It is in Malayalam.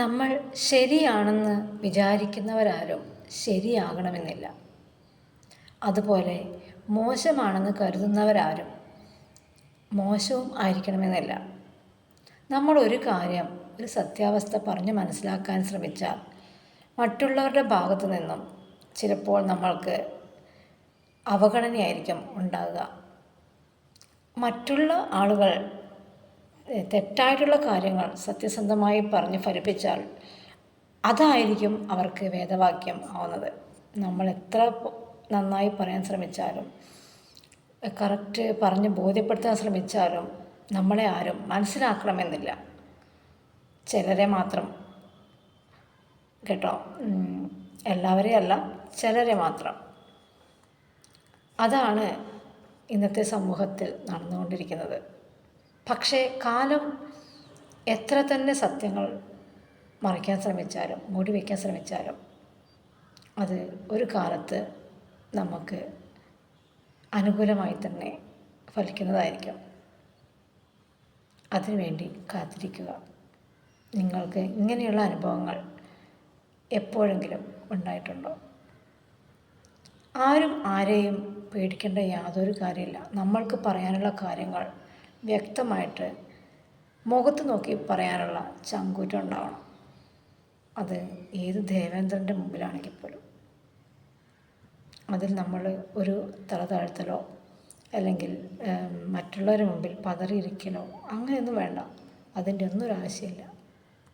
നമ്മൾ ശരിയാണെന്ന് വിചാരിക്കുന്നവരാരും ശരിയാകണമെന്നില്ല. അതുപോലെ മോശമാണെന്ന് കരുതുന്നവരാരും മോശവും ആയിരിക്കണമെന്നില്ല. നമ്മൾ ഒരു കാര്യം, ഒരു സത്യാവസ്ഥ പറഞ്ഞ് മനസ്സിലാക്കാൻ ശ്രമിച്ചാൽ മറ്റുള്ളവരുടെ ഭാഗത്തു നിന്നും ചിലപ്പോൾ നമ്മൾക്ക് അവഗണനയായിരിക്കും ഉണ്ടാകുക. മറ്റുള്ള ആളുകൾ തെറ്റായിട്ടുള്ള കാര്യങ്ങൾ സത്യസന്ധമായി പറഞ്ഞ് ഫലിപ്പിച്ചാൽ അതായിരിക്കും അവർക്ക് വേദവാക്യം ആവുന്നത്. നമ്മൾ എത്ര നന്നായി പറയാൻ ശ്രമിച്ചാലും കറക്റ്റ് പറഞ്ഞ് ബോധ്യപ്പെടുത്താൻ ശ്രമിച്ചാലും നമ്മളെ ആരും മനസ്സിലാക്കണമെന്നില്ല. ചിലരെ മാത്രം കേട്ടോ, എല്ലാവരെയും അല്ല, ചിലരെ മാത്രം. അതാണ് ഇന്നത്തെ സമൂഹത്തിൽ നടന്നുകൊണ്ടിരിക്കുന്നത്. പക്ഷേ കാലം എത്ര തന്നെ സത്യങ്ങൾ മറയ്ക്കാൻ ശ്രമിച്ചാലും മൂടി വയ്ക്കാൻ ശ്രമിച്ചാലും അത് ഒരു കാലത്ത് നമുക്ക് അനുകൂലമായി തന്നെ ഫലിക്കുന്നതായിരിക്കും. അതിനുവേണ്ടി കാത്തിരിക്കുക. നിങ്ങൾക്ക് ഇങ്ങനെയുള്ള അനുഭവങ്ങൾ എപ്പോഴെങ്കിലും ഉണ്ടായിട്ടുണ്ടോ? ആരും ആരെയും പേടിക്കേണ്ട യാതൊരു കാര്യമില്ല. നമ്മൾക്ക് പറയാനുള്ള കാര്യങ്ങൾ വ്യക്തമായിട്ട് മുഖത്ത് നോക്കി പറയാനുള്ള ചങ്കൂറ്റം ഉണ്ടാവണം. അത് ഏത് ദേവേന്ദ്രൻ്റെ മുമ്പിലാണെങ്കിൽ പോലും. അതിൽ നമ്മൾ ഒരു തല താഴ്ത്തലോ അല്ലെങ്കിൽ മറ്റുള്ളവരുടെ മുമ്പിൽ പതറിയിരിക്കലോ അങ്ങനെയൊന്നും വേണ്ട. അതിൻ്റെ ഒന്നും ഒരു ആവശ്യമില്ല.